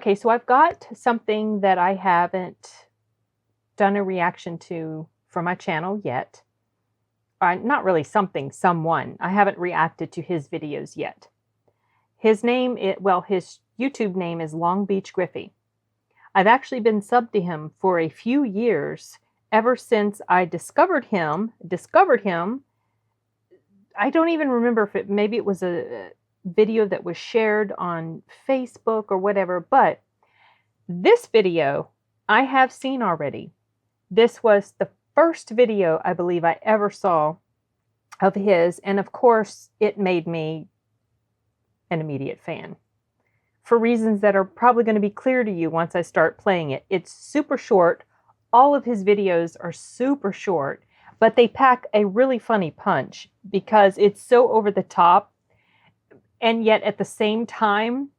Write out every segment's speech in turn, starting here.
Okay, so I've got something that I haven't done a reaction to for my channel yet. Not really something, someone. I haven't reacted to his videos yet. His name, his YouTube name is Long Beach Griffy. I've actually been subbed to him for a few years, ever since I discovered him. I don't even remember if maybe it was a video that was shared on Facebook or whatever, but this video I have seen already. This was the first video I believe I ever saw of his, and of course it made me an immediate fan for reasons that are probably going to be clear to you once I start playing it. It's super short. All of his videos are super short, but they pack a really funny punch because it's so over the top, and yet at the same time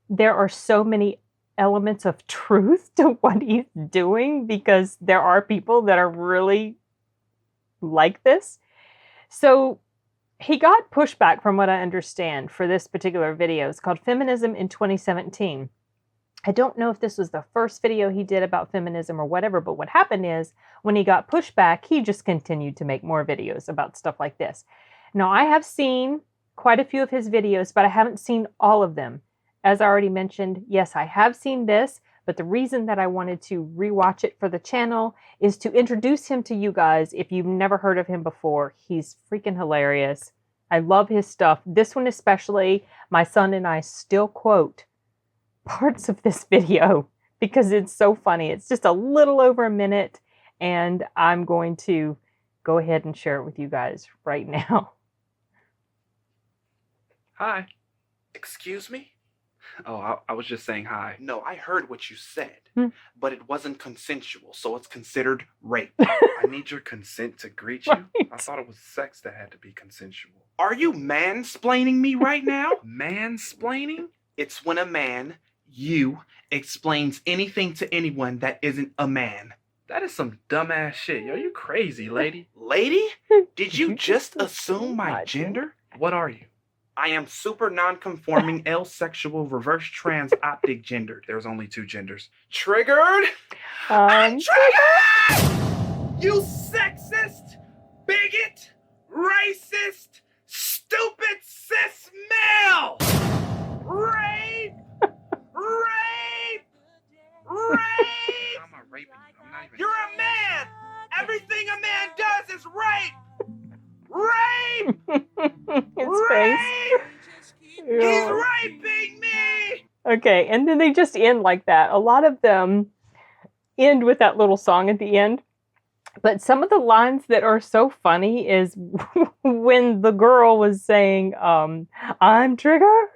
there are so many elements of truth to what he's doing, because there are people that are really like this. So he got pushback, from what I understand, for this particular video. It's called Feminism in 2017. I don't know if this was the first video he did about feminism or whatever, but what happened is when he got pushback, he just continued to make more videos about stuff like this. Now, I have seen quite a few of his videos, but I haven't seen all of them. As I already mentioned, yes, I have seen this, but the reason that I wanted to rewatch it for the channel is to introduce him to you guys. If you've never heard of him before, he's freaking hilarious. I love his stuff. This one especially, my son and I still quote parts of this video because it's so funny. It's just a little over a minute, and I'm going to go ahead and share it with you guys right now. Hi. Excuse me? Oh, I was just saying hi. No, I heard what you said, but it wasn't consensual, so it's considered rape. I need your consent to greet you. Right. I thought it was sex that had to be consensual. Are you mansplaining me right now? Mansplaining? It's when a man, you, explains anything to anyone that isn't a man. That is some dumbass shit. Yo, you crazy, lady. Lady? Did you just assume my gender? What are you? I am super non-conforming L-sexual reverse trans optic gendered. There's only two genders. Triggered? I'm triggered! You sexist, bigot, racist, stupid cis male! Rape! Rape! Rape! I'm not raping you. I'm not even... You're a man! Everything a man does is rape! Rape! His face. He's raping me! Okay, and then they just end like that. A lot of them end with that little song at the end. But some of the lines that are so funny is when the girl was saying, I'm triggered.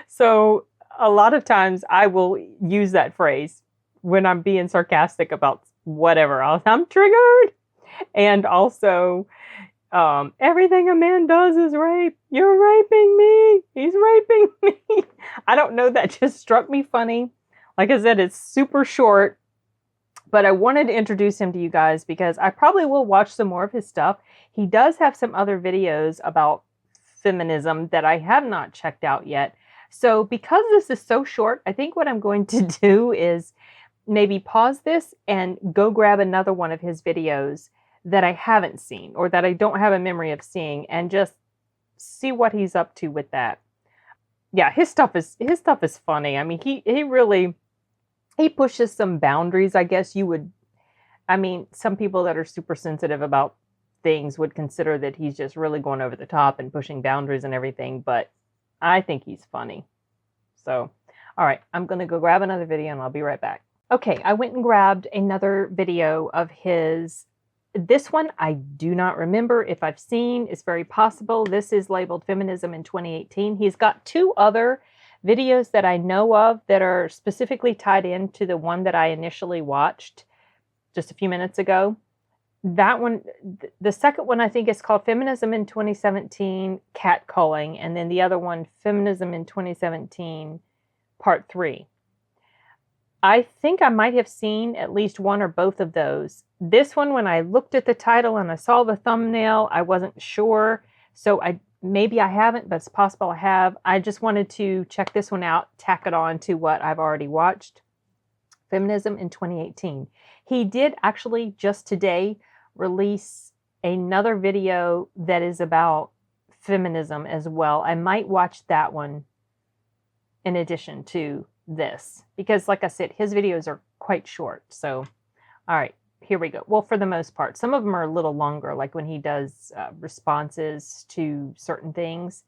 So a lot of times I will use that phrase when I'm being sarcastic about whatever. I'm triggered. And also, everything a man does is rape. You're raping me. He's raping me. I don't know. That just struck me funny. Like I said, it's super short, but I wanted to introduce him to you guys because I probably will watch some more of his stuff. He does have some other videos about feminism that I have not checked out yet. So because this is so short, I think what I'm going to do is maybe pause this and go grab another one of his videos that I haven't seen or that I don't have a memory of seeing, and just see what he's up to with that. Yeah, his stuff is funny. I mean, he pushes some boundaries, I guess you would. I mean, some people that are super sensitive about things would consider that he's just really going over the top and pushing boundaries and everything, but I think he's funny. So, all right, I'm going to go grab another video and I'll be right back. Okay, I went and grabbed another video of his. This one I do not remember if I've seen. It's very possible. This is labeled Feminism in 2018. He's got two other videos that I know of that are specifically tied into the one that I initially watched just a few minutes ago. That one, the second one, I think is called Feminism in 2017, Catcalling, and then the other one, Feminism in 2017, Part 3. I think I might have seen at least one or both of those. This one, when I looked at the title and I saw the thumbnail, I wasn't sure. So I maybe I haven't, but it's possible I have. I just wanted to check this one out, tack it on to what I've already watched. Feminism in 2018. He did actually just today release another video that is about feminism as well. I might watch that one in addition to this because, like I said, his videos are quite short. So, all right, here we go. Well, for the most part, some of them are a little longer, like when he does responses to certain things,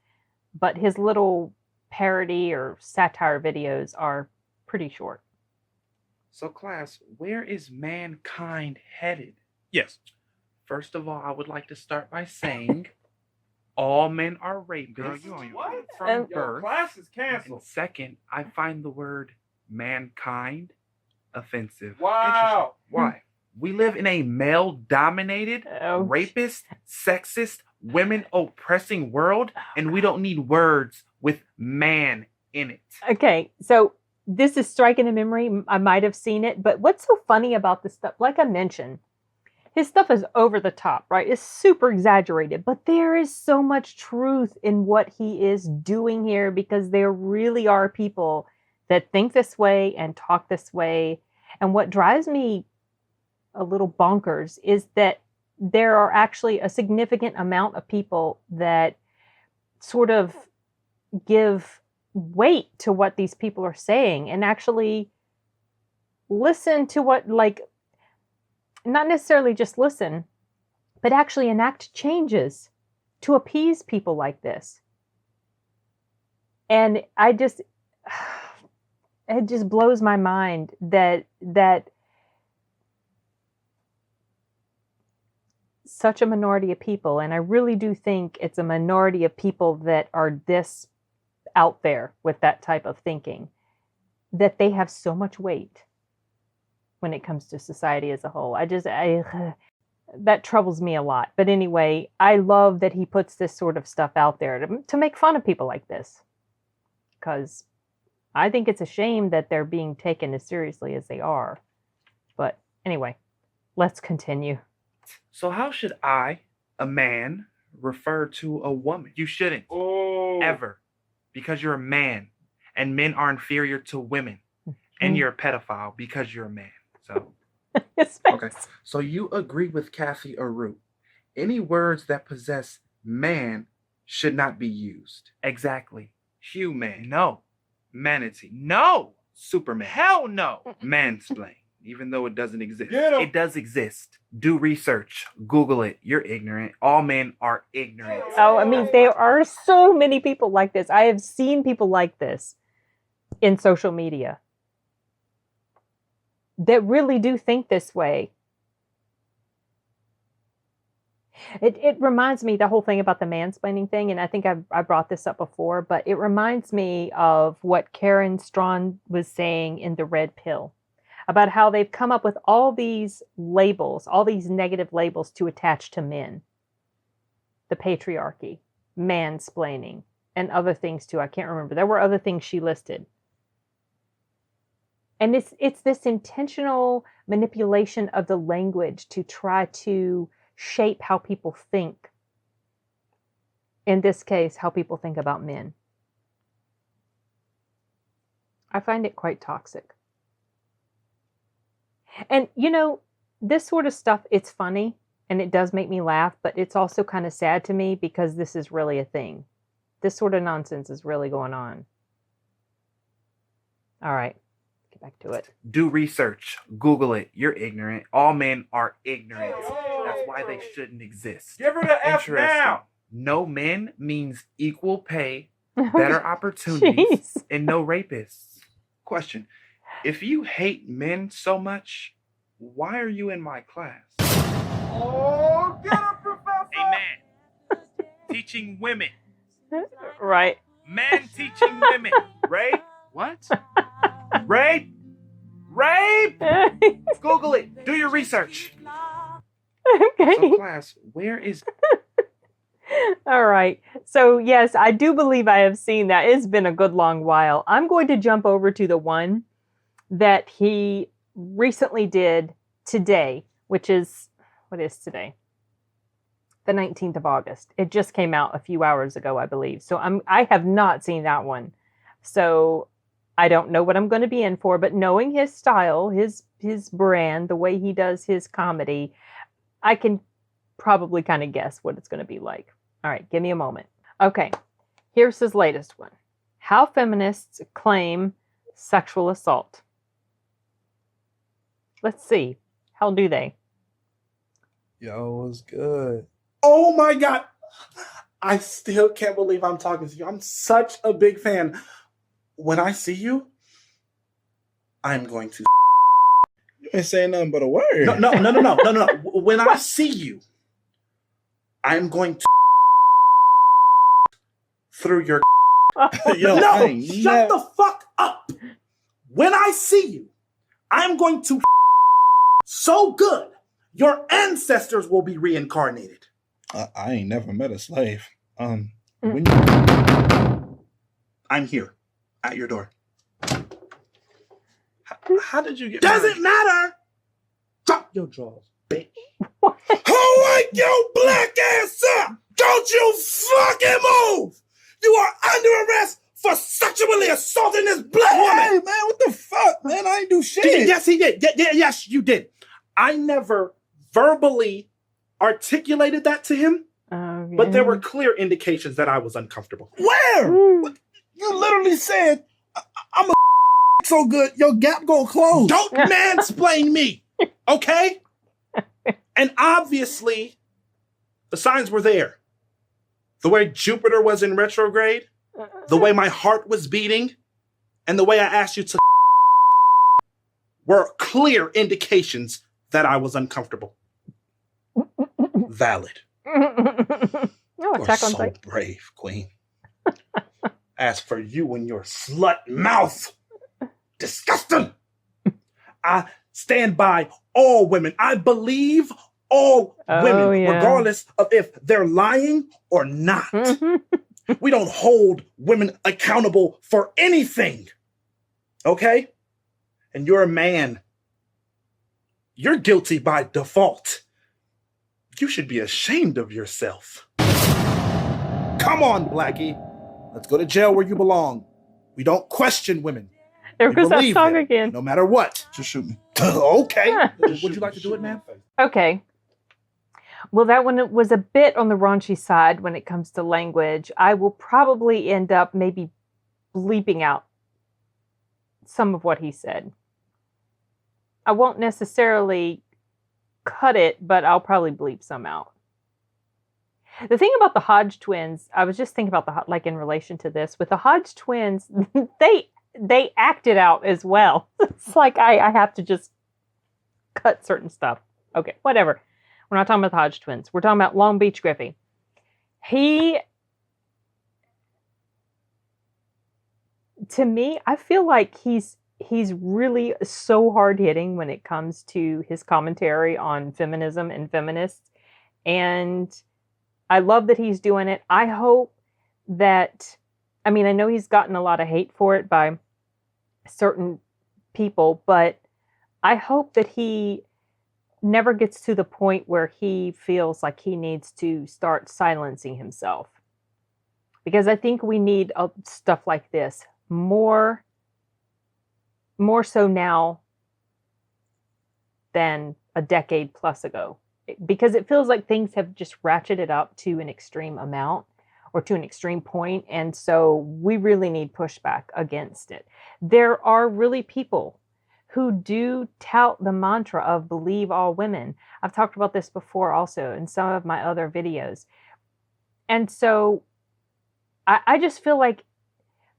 but his little parody or satire videos are pretty short. So, class, where is mankind headed? Yes. First of all, I would like to start by saying all men are rapists Girl, you on your What? from Yo, birth. Class is And canceled. second, I find the word mankind offensive. Wow. Interesting. Why? We live in a male-dominated, Oh, rapist, sexist, women oppressing world, and we don't need words with man in it. okay, so this is striking a memory. I might have seen it, but what's so funny about this stuff? Like I mentioned, his stuff is over the top, right? It's super exaggerated, but there is so much truth in what he is doing here because there really are people that think this way and talk this way. And what drives me a little bonkers is that there are actually a significant amount of people that sort of give weight to what these people are saying and actually listen to what, like, not necessarily just listen, but actually enact changes to appease people like this. And I just, it just blows my mind that such a minority of people, and I really do think it's a minority of people that are this out there with that type of thinking, that they have so much weight when it comes to society as a whole. That troubles me a lot. But anyway, I love that he puts this sort of stuff out there to make fun of people like this, because I think it's a shame that they're being taken as seriously as they are. But anyway, let's continue. So how should I, a man, refer to a woman? You shouldn't. Oh. Ever. Because you're a man. And men are inferior to women. And you're a pedophile because you're a man. So, okay. So you agree with Kathy Aru. Any words that possess man should not be used. Exactly. Human. No. Manatee. No. Superman. Hell no. Mansplain. Even though it doesn't exist. Get 'em. It does exist. Do research. Google it. You're ignorant. All men are ignorant. Oh, I mean, there are so many people like this. I have seen people like this in social media that really do think this way. It reminds me, the whole thing about the mansplaining thing, and I think I brought this up before, but it reminds me of what Karen Strawn was saying in The Red Pill about how they've come up with all these labels, all these negative labels to attach to men. The patriarchy, mansplaining, and other things too. I can't remember. There were other things she listed. And it's this intentional manipulation of the language to try to shape how people think. In this case, how people think about men. I find it quite toxic. And, you know, this sort of stuff, it's funny and it does make me laugh, but it's also kind of sad to me because this is really a thing. This sort of nonsense is really going on. All right, get back to it. Do research. Google it. You're ignorant. All men are ignorant. That's why they shouldn't exist. Give her the F now. No men means equal pay, better opportunities, Jeez. and no rapists. Question. If you hate men so much, why are you in my class? Oh, get her, Professor. A man teaching women. Right. Man teaching women. Rape? What? Rape? Rape? Google it. Do your research. Okay. So class, where is... All right. So, yes, I do believe I have seen that. It's been a good long while. I'm going to jump over to the one that he recently did today, which is, what is today? The 19th of August. It just came out a few hours ago, I believe. So I have not seen that one. So I don't know what I'm going to be in for, but knowing his style, his brand, the way he does his comedy, I can probably kind of guess what it's going to be like. All right, give me a moment. Okay, here's his latest one. How feminists claim sexual assault. Let's see. How do they? Yo, what's good? Oh my God. I still can't believe I'm talking to you. I'm such a big fan. When I see you, I'm going to. You ain't saying nothing but a word. No. When I see you, I'm going to through your. Yo, I No, ain't shut the fuck up. When I see you, I'm going to so good, your ancestors will be reincarnated. I ain't never met a slave. When I'm here at your door. How did you get Doesn't matter. Drop your drawers, bitch. wake your black ass up! Don't you fucking move! You are under arrest for sexually assaulting this black Hey, woman. man, what the fuck, man? I ain't do shit. Yes, he did. Yes, you did. I never verbally articulated that to him, but there were clear indications that I was uncomfortable. Where? You literally said, I'm a so good, your gap gonna close. Don't mansplain me, okay? And obviously, the signs were there. The way Jupiter was in retrograde, the way my heart was beating, and the way I asked you to were clear indications that I was uncomfortable. Valid. No, You're Attack on so Titan. brave, Queen. As for you and your slut mouth, disgusting. I stand by all women. I believe all women, yeah. regardless of if they're lying or not. We don't hold women accountable for anything. Okay? And you're a man. You're guilty by default. You should be ashamed of yourself. Come on, Blackie. Let's go to jail where you belong. We don't question women. There We goes that believe song them, again. No matter what. Just shoot me. Okay. Just Would shoot you like me, to do shoot it, me in ma'am? the face. Okay. Well, that one was a bit on the raunchy side when it comes to language. I will probably end up maybe bleeping out some of what he said. I won't necessarily cut it, but I'll probably bleep some out. The thing about the Hodge twins, I was just thinking about like in relation to this, with the Hodge twins, they act it out as well. It's like I have to just cut certain stuff. Okay, whatever. We're not talking about the Hodge twins. We're talking about Long Beach Griffey. To me, I feel like he's really so hard-hitting when it comes to his commentary on feminism and feminists. And I love that he's doing it. I hope that, I mean, I know he's gotten a lot of hate for it by certain people, but I hope that he never gets to the point where he feels like he needs to start silencing himself. Because I think we need stuff like this more so now than a decade plus ago. Because it feels like things have just ratcheted up to an extreme amount or to an extreme point. And so we really need pushback against it. There are really people who do tout the mantra of believe all women. I've talked about this before also in some of my other videos. And so I just feel like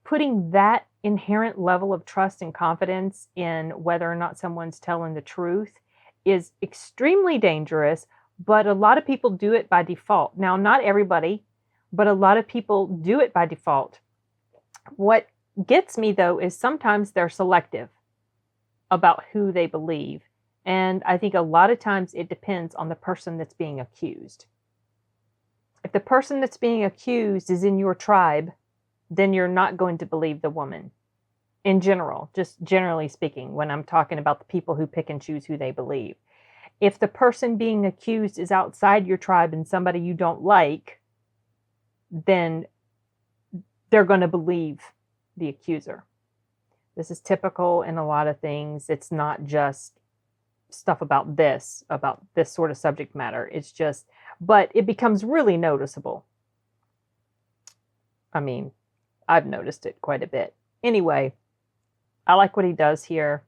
putting that inherent level of trust and confidence in whether or not someone's telling the truth is extremely dangerous, but a lot of people do it by default. Now, not everybody, but a lot of people do it by default. What gets me, though, is sometimes they're selective about who they believe. And I think a lot of times it depends on the person that's being accused. If the person that's being accused is in your tribe, then you're not going to believe the woman. In general, just generally speaking, when I'm talking about the people who pick and choose who they believe. if the person being accused is outside your tribe and somebody you don't like, then they're going to believe the accuser. This is typical in a lot of things. It's not just stuff about this sort of subject matter. It's just, but it becomes really noticeable. I mean, I've noticed it quite a bit. Anyway, I like what he does here.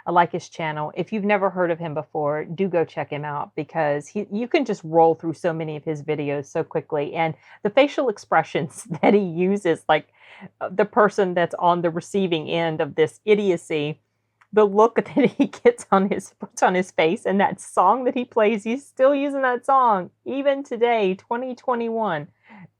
I like his channel. If you've never heard of him before, do go check him out, because you can just roll through so many of his videos so quickly. And the facial expressions that he uses, like the person that's on the receiving end of this idiocy, the look that he puts on his face, and that song that he plays, he's still using that song even today, 2021,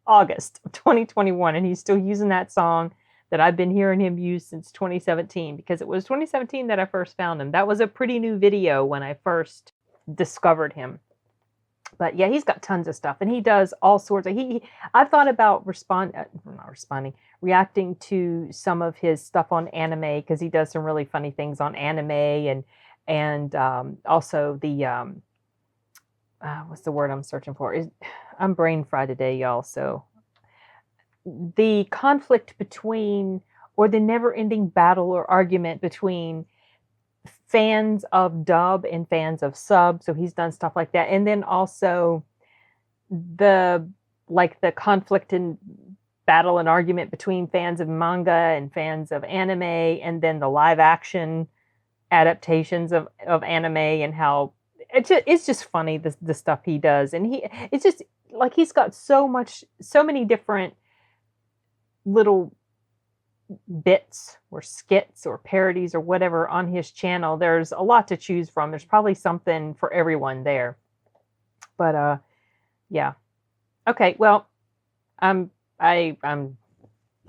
August of 2021, and he's still using that song that I've been hearing him use since 2017, because it was 2017 that I first found him. That was a pretty new video when I first discovered him. But yeah, he's got tons of stuff, and he does all sorts of, I've thought about reacting to some of his stuff on anime, because he does some really funny things on anime, and also the, what's the word I'm searching for? I'm brain fried today, y'all, so the conflict between, or the never-ending battle or argument between fans of dub and fans of sub. So he's done stuff like that. And then also the conflict and battle and argument between fans of manga and fans of anime, and then the live action adaptations of anime, and how it's just funny, the stuff he does. And it's just like, he's got so many different little bits or skits or parodies or whatever on his channel. There's a lot to choose from. There's probably something for everyone there. But yeah. Okay, well, I'm done.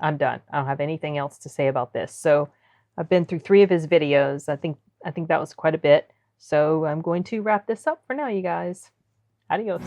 I don't have anything else to say about this. So I've been through 3 of his videos. I think that was quite a bit. So I'm going to wrap this up for now, you guys. Adios.